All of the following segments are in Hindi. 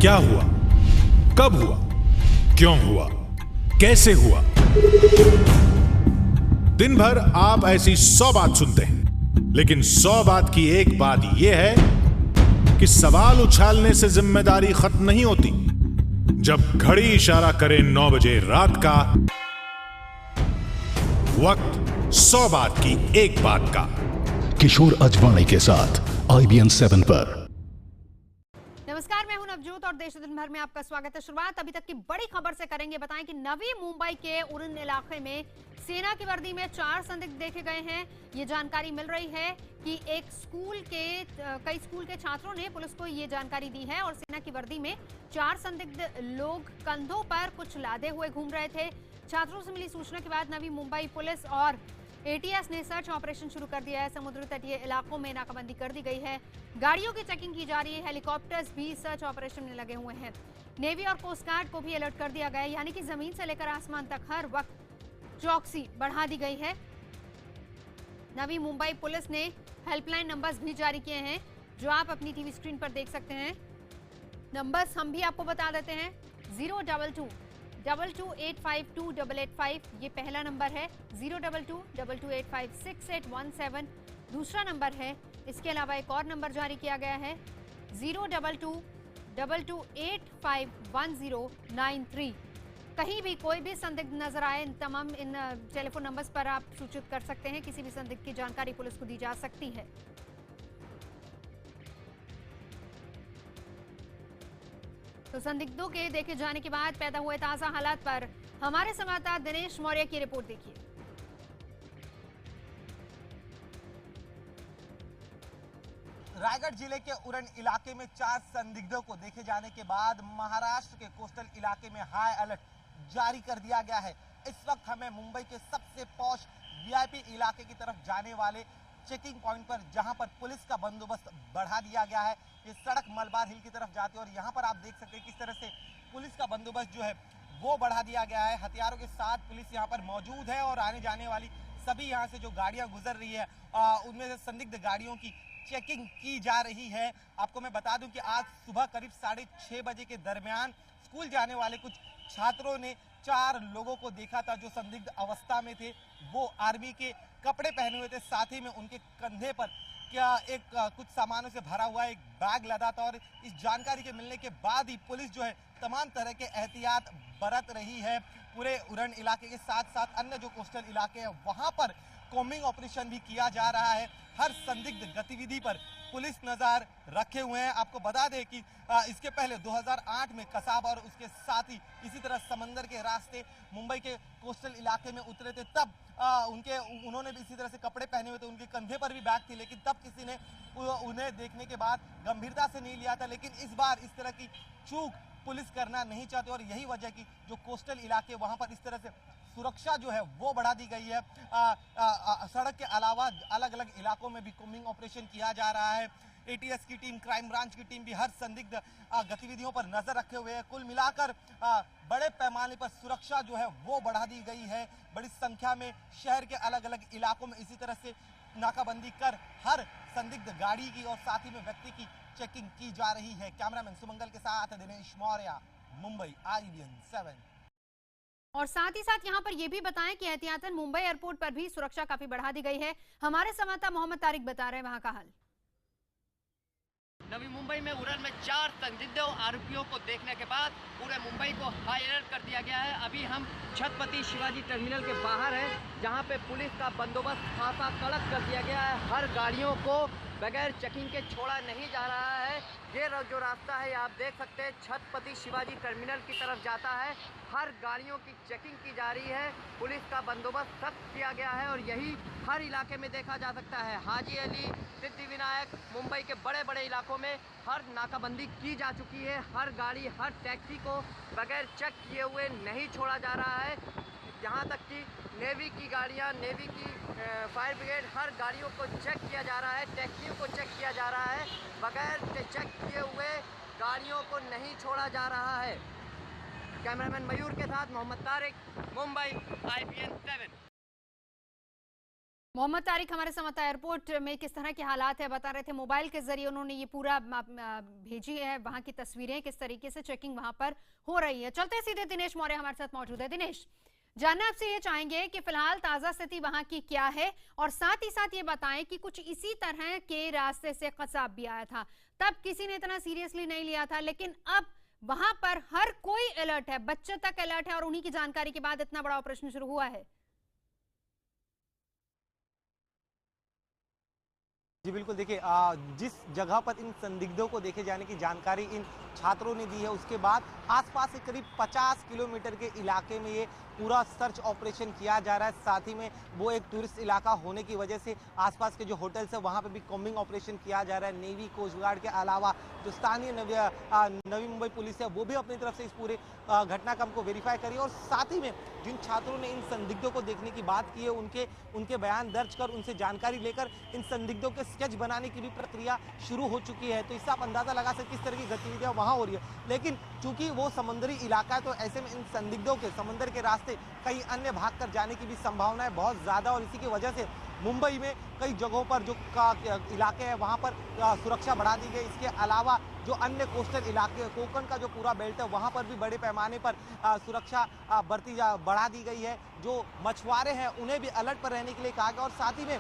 क्या हुआ, कब हुआ, क्यों हुआ, कैसे हुआ। दिन भर आप ऐसी 100 बात सुनते हैं, लेकिन 100 बात की एक बात यह है कि सवाल उछालने से जिम्मेदारी खत्म नहीं होती। जब घड़ी इशारा करे 9 बजे रात का, वक्त 100 बात की एक बात का। किशोर अजवाणी के साथ IBN 7 पर। नमस्कार, मैं हूं नवजोत और देश दिन भर में आपका स्वागत है। शुरुआत अभी तक की बड़ी खबर से करेंगे। बताएं कि नवी मुंबई के उरण इलाके में सेना की वर्दी में 4 संदिग्ध देखे गए हैं। ये जानकारी मिल रही है कि कई स्कूल के छात्रों ने पुलिस को ये जानकारी दी है और सेना की वर्दी में 4 संदिग्ध लोग कंधों पर कुछ लादे हुए घूम रहे थे। छात्रों से मिली सूचना के बाद नवी मुंबई पुलिस और ATS ने सर्च ऑपरेशन शुरू कर दिया है। समुद्र तटीय इलाकों में नाकाबंदी कर दी गई है। गाड़ियों की चेकिंग की जा रही है। हेलीकॉप्टर्स भी सर्च ऑपरेशन में लगे हुए हैं। नेवी और कोस्ट गार्ड को भी अलर्ट कर दिया गया है, यानी कि जमीन से लेकर आसमान तक हर वक्त चौकसी बढ़ा दी गई है। नवी मुंबई पुलिस ने हेल्पलाइन नंबर्स भी जारी किए हैं, जो आप अपनी टीवी स्क्रीन पर देख सकते हैं। नंबर्स हम भी आपको बता देते हैं। 022-22852885 ये पहला नंबर है। 022-22856817 दूसरा नंबर है। इसके अलावा एक और नंबर जारी किया गया है, 022-22851093। कहीं भी कोई भी संदिग्ध नजर आए, तमाम इन टेलीफोन नंबर्स पर आप सूचित कर सकते हैं। किसी भी संदिग्ध की जानकारी पुलिस को दी जा सकती है। तो संदिग्धों के देखे जाने के बाद पैदा हुए ताजा हालात पर हमारे संवाददाता दिनेश मौर्य की रिपोर्ट देखिए। रायगढ़ जिले के उरण इलाके में 4 संदिग्धों को देखे जाने के बाद महाराष्ट्र के कोस्टल इलाके में हाई अलर्ट जारी कर दिया गया है। इस वक्त हमें मुंबई के सबसे पॉश VIP इलाके की तरफ जाने वाले चेकिंग पॉइंट पर, जहां पर पुलिस का बंदोबस्त बढ़ा दिया गया है। ये सड़क मलबार हिल की तरफ जाती है और यहाँ पर आप देख सकते हैं किस तरह से पुलिस का बंदोबस्त जो है वो बढ़ा दिया गया है। हथियारों के साथ पुलिस यहाँ पर मौजूद है और आने जाने वाली सभी यहाँ से जो गाड़ियाँ गुजर रही है उनमें से संदिग्ध गाड़ियों की चेकिंग की जा रही है। आपको मैं बता दूं कि आज सुबह करीब 6:30 बजे के दरमियान स्कूल जाने वाले कुछ छात्रों ने 4 लोगों को देखा था जो संदिग्ध अवस्था में थे। वो आर्मी के कपड़े पहने हुए थे, साथ ही में उनके कंधे पर कुछ सामानों से भरा हुआ एक बैग लदा था। और इस जानकारी के मिलने के बाद ही पुलिस जो है तमाम तरह के एहतियात बरत रही है। पूरे उरण इलाके के साथ साथ अन्य जो कोस्टल इलाके हैं वहां पर कॉम्बिंग ऑपरेशन भी किया जा रहा है। हर संदिग्ध गतिविधि पर पुलिस नजर रखे हुए हैं। आपको बता दें कि इसके पहले 2008 में कसाब और उसके साथ ही इसी तरह समंदर के रास्ते मुंबई के कोस्टल इलाके में उतरे थे। तब उन्होंने भी इसी तरह से कपड़े पहने हुए थे, उनके कंधे पर भी बैग थी, लेकिन तब किसी ने उन्हें देखने के बाद गंभीरता से नहीं लिया था। लेकिन इस बार इस तरह की चूक पुलिस करना नहीं चाहती और यही वजह की जो कोस्टल इलाके वहां पर इस तरह से सुरक्षा जो है वो बढ़ा दी गई है। सड़क के अलावा अलग अलग इलाकों में भी कॉम्बिंग ऑपरेशन किया जा रहा है। ATS की टीम, क्राइम ब्रांच की टीम भी हर संदिग्ध गतिविधियों पर नजर रखे हुए है। कुल मिलाकर बड़े पैमाने पर सुरक्षा जो है वो बढ़ा दी गई है। बड़ी संख्या में शहर के अलग अलग इलाकों में इसी तरह से नाकाबंदी कर हर संदिग्ध गाड़ी की और साथ ही में व्यक्ति की चेकिंग की जा रही है। कैमरामैन सुमंगल के साथ दिनेश मौर्य, मुंबई, IBN 7। और साथ ही साथ यहाँ पर यह भी बताएं कि एहतियातन मुंबई एयरपोर्ट पर भी सुरक्षा काफी बढ़ा दी गई है। हमारे संवाददाता मोहम्मद तारिक बता रहे हैं वहां का हाल। नवी मुंबई में उरण में 4 संदिग्ध आरोपियों को देखने के बाद पूरे मुंबई को हाई अलर्ट कर दिया गया है। अभी हम छत्रपति शिवाजी टर्मिनल के बाहर हैं, जहां पे पुलिस का बंदोबस्त खासा कड़क कर दिया गया है। हर गाड़ियों को बगैर चेकिंग के छोड़ा नहीं जा रहा है। ये जो रास्ता है आप देख सकते हैं छत्रपति शिवाजी टर्मिनल की तरफ जाता है। हर गाड़ियों की चेकिंग की जा रही है। पुलिस का बंदोबस्त सख्त किया गया है और यही हर इलाके में देखा जा सकता है। हाजी अली, सिद्धिविनायक, मुंबई के बड़े बड़े इलाकों में हर नाकाबंदी की जा चुकी है। हर गाड़ी, हर टैक्सी को बगैर चेक किए हुए नहीं छोड़ा जा रहा है। यहाँ तक कि नेवी की गाड़ियाँ, नेवी की फायर ब्रिगेड, हर गाड़ियों को चेक किया जा रहा है। टैक्सियों को चेक किया जा रहा है। बगैर चेक किए हुए गाड़ियों को नहीं छोड़ा जा रहा है। कैमरामैन मयूर के साथ मोहम्मद तारिक, मुंबई, IBN 7। मोहम्मद तारिक हमारे संवाददाता एयरपोर्ट में किस तरह के हालात है बता रहे थे। मोबाइल के जरिए उन्होंने ये पूरा भेजी है, वहां की तस्वीरें, किस तरीके से चेकिंग वहां पर हो रही है। चलते सीधे दिनेश मौर्य हमारे साथ मौजूद है। दिनेश, जानना आपसे ये चाहेंगे कि फिलहाल ताजा स्थिति वहां की क्या है, और साथ ही साथ ये बताएं कि कुछ इसी तरह के रास्ते से कसाब भी आया था, तब किसी ने इतना सीरियसली नहीं लिया था, लेकिन अब वहां पर हर कोई अलर्ट है, बच्चे तक अलर्ट है, और उन्हीं की जानकारी के बाद इतना बड़ा ऑपरेशन शुरू हुआ है। जी बिल्कुल, देखिए जिस जगह पर इन संदिग्धों को देखे जाने की जानकारी इन छात्रों ने दी है, उसके बाद आसपास के करीब 50 किलोमीटर के इलाके में ये पूरा सर्च ऑपरेशन किया जा रहा है। साथ ही में वो एक टूरिस्ट इलाका होने की वजह से आसपास के जो होटल्स है वहाँ पे भी कॉम्बिंग ऑपरेशन किया जा रहा है। नेवी, कोस्ट गार्ड के अलावा जो स्थानीय नवी मुंबई पुलिस है वो भी अपनी तरफ से इस पूरे घटनाक्रम को वेरीफाई करी, और साथ ही में जिन छात्रों ने इन संदिग्धों को देखने की बात की है उनके बयान दर्ज कर उनसे जानकारी लेकर इन संदिग्धों के स्केच बनाने की भी प्रक्रिया शुरू हो चुकी है। तो इससे आप अंदाजा लगा सकते किस तरह की गतिविधियां वहां हो रही है। लेकिन चूंकि वो समुद्री इलाका है तो ऐसे में इन संदिग्धों के समंदर के रास्ते कई अन्य भाग कर जाने की भी संभावना है बहुत ज्यादा, और इसी की वजह से मुंबई में कई जगहों पर जो इलाके हैं वहां पर सुरक्षा बढ़ा दी गई। इसके अलावा जो अन्य कोस्टल इलाके, कोंकण का जो पूरा बेल्ट है वहां पर भी बड़े पैमाने पर सुरक्षा बढ़ा दी गई है। जो मछुआरे हैं उन्हें भी अलर्ट पर रहने के लिए कहा गया, और साथ ही में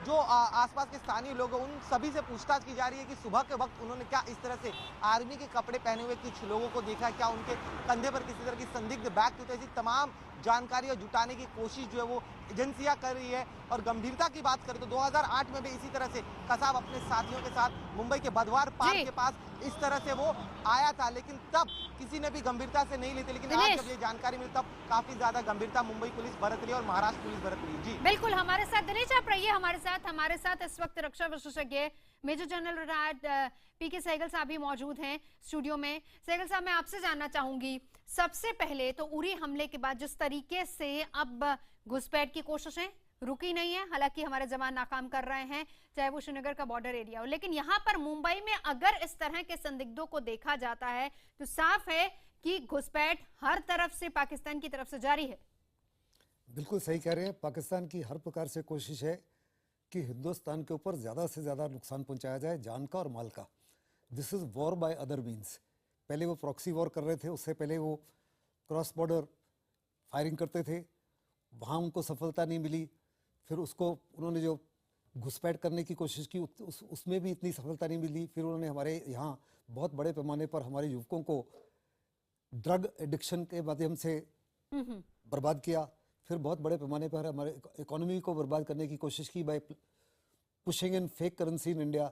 जो आसपास के स्थानीय लोग हैं उन सभी से पूछताछ की जा रही है कि सुबह के वक्त उन्होंने क्या इस तरह से आर्मी के कपड़े पहने हुए कुछ लोगों को देखा, क्या उनके कंधे पर किसी तरह की संदिग्ध बैग थी। तो ऐसी तमाम जानकारियां जुटाने की कोशिश जो है वो एजेंसियां कर रही है। और गंभीरता की बात करें तो 2008 में भी इसी तरह से कसाब अपने साथियों के साथ मुंबई के बधवार पार्क के पास इस तरह से वो आया था, लेकिन तब किसी ने भी गंभीरता से नहीं ली थी। लेकिन आज जब ये जानकारी मिली तब काफी ज्यादा गंभीरता मुंबई पुलिस बरत रही है और महाराष्ट्र पुलिस बरत रही है। जी बिल्कुल, हमारे साथ दिनेश आप रहिए, हमारे साथ इस वक्त रक्षा विशेषज्ञ मेजर जनरल रिटायर्ड पीके सहगल साहब भी मौजूद हैं स्टूडियो में। सहगल साहब, मैं आपसे जानना चाहूंगी, सबसे पहले तो उरी हमले के बाद जिस तरीके से अब घुसपैठ की कोशिशें रुकी नहीं है, हालांकि हमारे जवान नाकाम कर रहे हैं, चाहे वो श्रीनगर का बॉर्डर एरिया हो, लेकिन यहाँ पर मुंबई में अगर इस तरह के संदिग्धों को देखा जाता है तो साफ है कि घुसपैठ हर तरफ से पाकिस्तान की तरफ से जारी है। बिल्कुल सही कह रहे हैं। पाकिस्तान की हर प्रकार से कोशिश है कि हिंदुस्तान के ऊपर ज़्यादा से ज़्यादा नुकसान पहुंचाया जाए, जान का और माल का। This is war by other means. पहले वो प्रॉक्सी वॉर कर रहे थे, उससे पहले वो क्रॉस बॉर्डर फायरिंग करते थे, वहाँ उनको सफलता नहीं मिली। फिर उसको उन्होंने जो घुसपैठ करने की कोशिश की उसमें भी इतनी सफलता नहीं मिली। फिर उन्होंने हमारे यहाँ बहुत बड़े पैमाने पर हमारे युवकों को ड्रग एडिक्शन के माध्यम से बर्बाद किया। फिर बहुत बड़े पैमाने पर हमारे इकोनॉमी को बर्बाद करने की कोशिश की bye pushing in fake currency in India.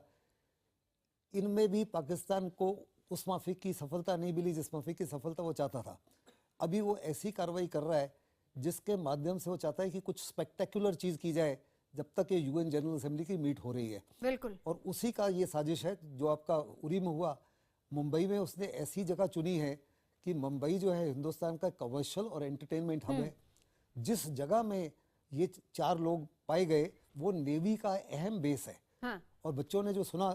इनमें भी पाकिस्तान को उस माफिक की सफलता नहीं मिली जिस माफिक की सफलता वो चाहता था। अभी वो ऐसी कार्रवाई कर रहा है जिसके माध्यम से वो चाहता है कि कुछ स्पेक्टेकुलर चीज़ की जाए जब तक ये यूएन जनरल असेंबली की मीट हो रही है। बिल्कुल। और उसी का ये साजिश है जो आपका उरी में हुआ। मुंबई में उसने ऐसी जगह चुनी है कि मुंबई जो है हिंदुस्तान का कमर्शियल और एंटरटेनमेंट हब है। जिस जगह में ये 4 लोग पाए गए वो नेवी का अहम बेस है। हाँ। और बच्चों ने जो सुना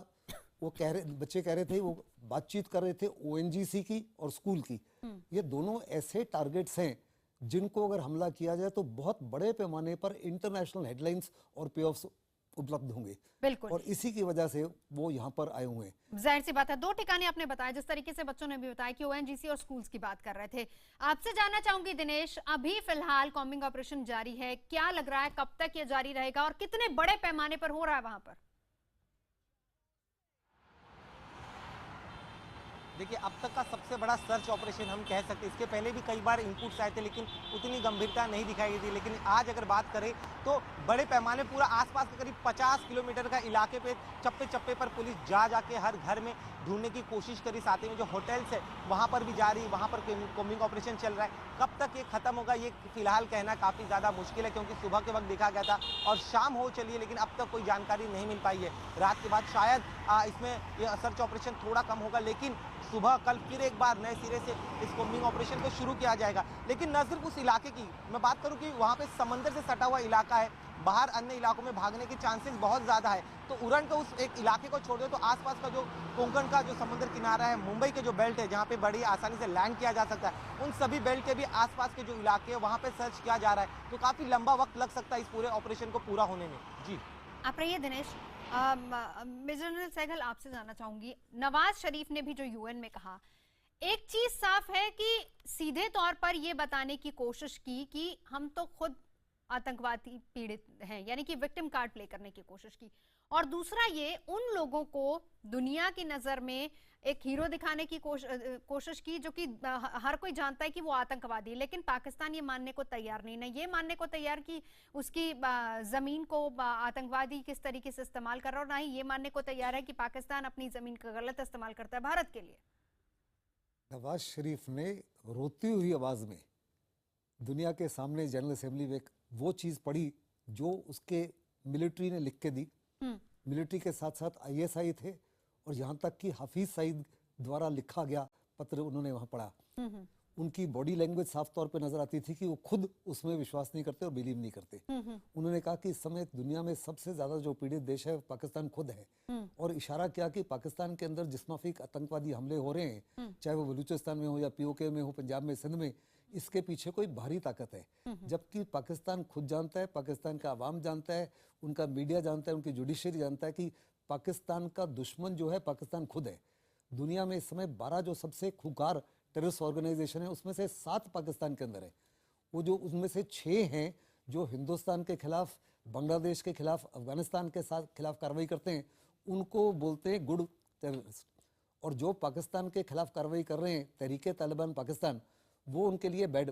वो बच्चे कह रहे थे, वो बातचीत कर रहे थे ओएनजीसी की और स्कूल की। ये दोनों ऐसे टारगेट्स हैं जिनको अगर हमला किया जाए तो बहुत बड़े पैमाने पर इंटरनेशनल हेडलाइंस और पे ऑफ्स उपलब्ध होंगे। बिल्कुल। और इसी की वजह से वो यहाँ पर आए हुए हैं। जाहिर सी बात है, 2 ठिकाने आपने बताया, जिस तरीके से बच्चों ने भी बताया कि ओएनजीसी और स्कूल्स की बात कर रहे थे। आपसे जानना चाहूंगी दिनेश, अभी फिलहाल कॉम्बिंग ऑपरेशन जारी है, क्या लग रहा है कब तक ये जारी रहेगा और कितने बड़े पैमाने पर हो रहा है वहां पर? देखिए, अब तक का सबसे बड़ा सर्च ऑपरेशन हम कह सकते हैं। इसके पहले भी कई बार इनपुट्स आए थे लेकिन उतनी गंभीरता नहीं दिखाई गई थी। लेकिन आज अगर बात करें तो बड़े पैमाने पूरा आसपास के करीब 50 किलोमीटर का इलाके पे चप्पे चप्पे पर पुलिस जाके हर घर में ढूंढने की कोशिश करी। साथ ही में जो होटल्स है वहाँ पर भी जा रही, वहाँ पर कॉम्बिंग ऑपरेशन चल रहा है। कब तक ये खत्म होगा ये फिलहाल कहना काफ़ी ज़्यादा मुश्किल है, क्योंकि सुबह के वक्त देखा गया था और शाम हो चली है लेकिन अब तक कोई जानकारी नहीं मिल पाई है। रात के बाद शायद इसमें ये सर्च ऑपरेशन थोड़ा कम होगा, लेकिन सुबह कल फिर एक बार नए सिरे से इस कोम्बिंग ऑपरेशन को शुरू किया जाएगा। लेकिन न सिर्फ उस इलाके की मैं बात करूं कि वहां पे समंदर से सटा हुआ इलाका है, बाहर अन्य इलाकों में भागने के चांसेस बहुत ज़्यादा है। तो उरण के उस एक इलाके को छोड़ दो तो आसपास का जो कोंकण का जो समुद्र किनारा है, मुंबई के जो बेल्ट है जहाँ पे बड़ी आसानी से लैंड किया जा सकता है, उन सभी बेल्ट के भी आसपास के जो इलाके हैं वहाँ पे सर्च किया जा रहा है। तो काफ़ी लंबा वक्त लग सकता है इस पूरे ऑपरेशन को पूरा होने में। जी आप रहिए दिनेश। मेजर जनरल सहगल, आपसे जानना चाहूंगी, नवाज शरीफ ने भी जो यूएन में कहा, एक चीज साफ है कि सीधे तौर पर यह बताने की कोशिश की कि हम तो खुद आतंकवादी पीड़ित हैं, यानी कि विक्टिम कार्ड प्ले करने की कोशिश की, और दूसरा ये उन लोगों को दुनिया की नजर में एक हीरो दिखाने की कोशिश की जो कि हर कोई जानता है कि वो आतंकवादी है, लेकिन पाकिस्तान ये मानने को तैयार नहीं, ना ये मानने को तैयार कि उसकी जमीन को आतंकवादी किस तरीके से इस्तेमाल कर रहा है, और ना ही ये मानने को तैयार है कि पाकिस्तान अपनी जमीन का गलत इस्तेमाल करता है भारत के लिए। नवाज शरीफ ने रोती हुई आवाज में दुनिया के सामने जनरल असेंबली में वो चीज पढ़ी जो उसके मिलिट्री ने लिख के दी। मिलिट्री के साथ साथ आईएसआई थे और यहाँ तक कि हाफिज सईद द्वारा लिखा गया पत्र उन्होंने वहाँ पढ़ा। उनकी बॉडी लैंग्वेज साफ तौर पे नजर आती थी कि वो खुद उसमें विश्वास नहीं करते और बिलीव नहीं करते। उन्होंने कहा कि इस समय दुनिया में सबसे ज्यादा जो पीड़ित देश है पाकिस्तान खुद है, और इशारा किया कि पाकिस्तान के अंदर जिस माफिक आतंकवादी हमले हो रहे हैं, चाहे वो बलूचिस्तान में हो या पीओके में हो, पंजाब में, सिंध में, इसके पीछे कोई भारी ताकत है। जबकि पाकिस्तान खुद जानता है, पाकिस्तान का आवाम जानता है, उनका मीडिया जानता है, उनकी जुडिशरी जानता है कि पाकिस्तान का दुश्मन जो है पाकिस्तान खुद है। दुनिया में इस समय 12 जो सबसे खूंखार टेररिस्ट ऑर्गेनाइजेशन है उसमें से 7 पाकिस्तान के अंदर है। वो जो उनमें से 6 हैं जो हिंदुस्तान के खिलाफ, बांग्लादेश के खिलाफ, अफगानिस्तान के साथ खिलाफ कार्रवाई करते हैं, उनको बोलते हैं गुड टेररिस्ट। और जो पाकिस्तान के खिलाफ कार्रवाई कर रहे हैं, तहरीके तालिबान पाकिस्तान, वो उनके लिए बैड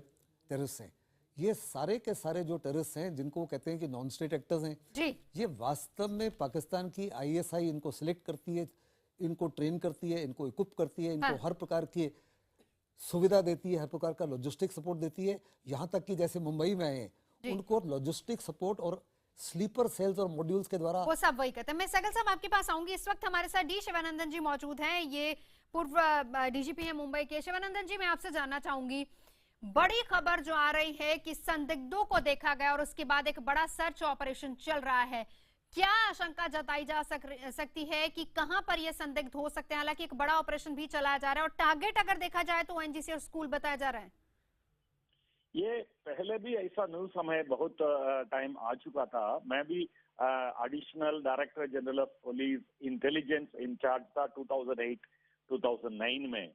टेररिस्ट हैं। ये सारे के सारे जो टेररिस्ट हैं जिनको वो कहते हैं कि नॉन स्टेट एक्टर्स हैं जी, ये वास्तव में पाकिस्तान की आईएसआई इनको सिलेक्ट करती है, इनको ट्रेन करती है, इनको इक्विप करती है, इनको हर प्रकार की सुविधा देती है, हर प्रकार का लॉजिस्टिक सपोर्ट देती है। यहाँ तक कि जैसे मुंबई में आए हैं उनको लॉजिस्टिक सपोर्ट और स्लीपर सेल्स और मॉड्यूल्स के द्वारा वो सब वही करते हैं। मैं सहगल साहब आपके पास आऊंगी। इस वक्त हमारे साथ डी शिवानंदन जी मौजूद हैं, ये पूर्व डीजीपी हैं मुंबई के। शिवानंदन जी, मैं आपसे जानना चाहूंगी, बड़ी खबर जो आ रही है कि संदिग्धों को देखा गया और उसके बाद एक बड़ा सर्च ऑपरेशन चल रहा है, क्या आशंका जताई जा सकती है कि कहां पर ये संदिग्ध हो सकते हैं? हालांकि एक बड़ा ऑपरेशन भी चलाया जा रहा है और टारगेट अगर देखा जाए तो ओएनजीसी और स्कूल बताया जा रहा है। ये पहले भी ऐसा न्यूज हमें बहुत टाइम आ चुका था। मैं भी additional director general of police intelligence in charge था 2008-2009 में।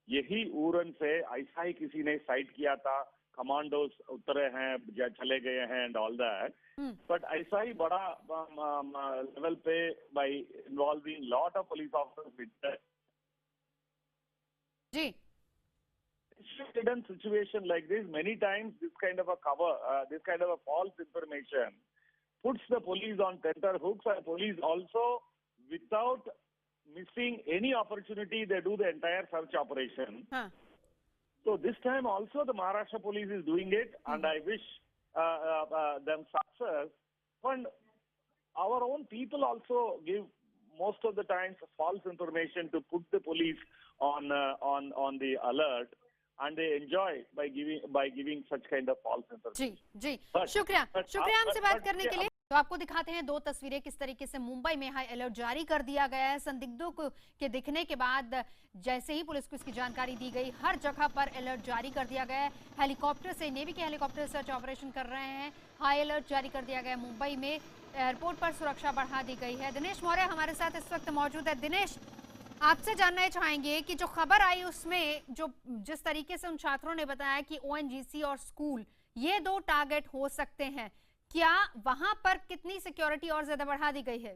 यही उरण से ऐसा ही किसी ने साइट किया था, कमांडोज उतरे हैं, चले गए हैं एंड ऑल दैट, बट ऐसा ही बड़ा लेवल पे by involving lot of police officers जी। hidden situation like this, many times this kind of a cover, this kind of a false information puts the police on tenterhooks, and police also, without missing any opportunity, they do the entire search operation. So this time also the Maharashtra police is doing it, and I wish them success. And our own people also give most of the times false information to put the police on the alert. And they enjoy by giving such kind of false information. जी जी, शुक्रिया हमसे बात करने के लिए। तो आपको दिखाते हैं 2 तस्वीरें किस तरीके से मुंबई में हाई अलर्ट जारी कर दिया गया है। संदिग्धों को के दिखने के बाद जैसे ही पुलिस को इसकी जानकारी दी गई, हर जगह पर अलर्ट जारी कर दिया गया है। हेलीकॉप्टर से, नेवी के हेलीकॉप्टर सर्च ऑपरेशन कर रहे हैं। हाई अलर्ट जारी कर दिया गया मुंबई में। एयरपोर्ट पर सुरक्षा बढ़ा दी गई है। दिनेश मौर्य हमारे साथ इस वक्त मौजूद है। दिनेश, आपसे जानना चाहेंगे कि जो खबर आई उसमें जो जिस तरीके से उन छात्रों ने बताया कि ओएनजीसी और स्कूल ये 2 टारगेट हो सकते हैं, क्या वहां पर कितनी सिक्योरिटी और ज्यादा बढ़ा दी गई है?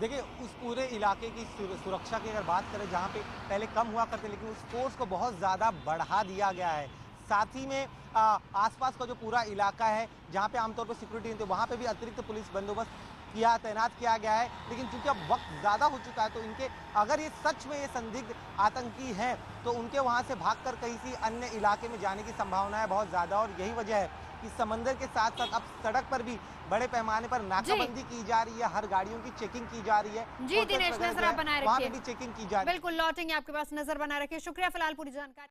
देखिए, उस पूरे इलाके की सुरक्षा की अगर बात करें, जहां पे पहले कम हुआ करते, लेकिन उस फोर्स को बहुत ज़्यादा बढ़ा दिया गया है। साथ ही में आसपास का जो पूरा इलाका है जहां पे आमतौर पर सिक्योरिटी नहीं थी, वहां पे भी अतिरिक्त पुलिस बंदोबस्त तैनात किया गया है। लेकिन चूंकि अब वक्त ज़्यादा हो चुका है, तो इनके अगर ये सच में ये संदिग्ध आतंकी हैं तो उनके वहां से भागकर कहीं सी अन्य इलाके में जाने की संभावना है बहुत ज़्यादा। और यही वजह है कि समंदर के साथ साथ अब सड़क पर भी बड़े पैमाने पर नाकाबंदी की जा रही है, हर गाड़ियों की चेकिंग की जा रही है। जी दिनेश, नजर आप बनाए वहाँ पे रखिए। भी चेकिंग की जा रही है। बिल्कुल लौटेंगे आपके पास, नजर बनाए रखिए। शुक्रिया फिलहाल पूरी जानकारी।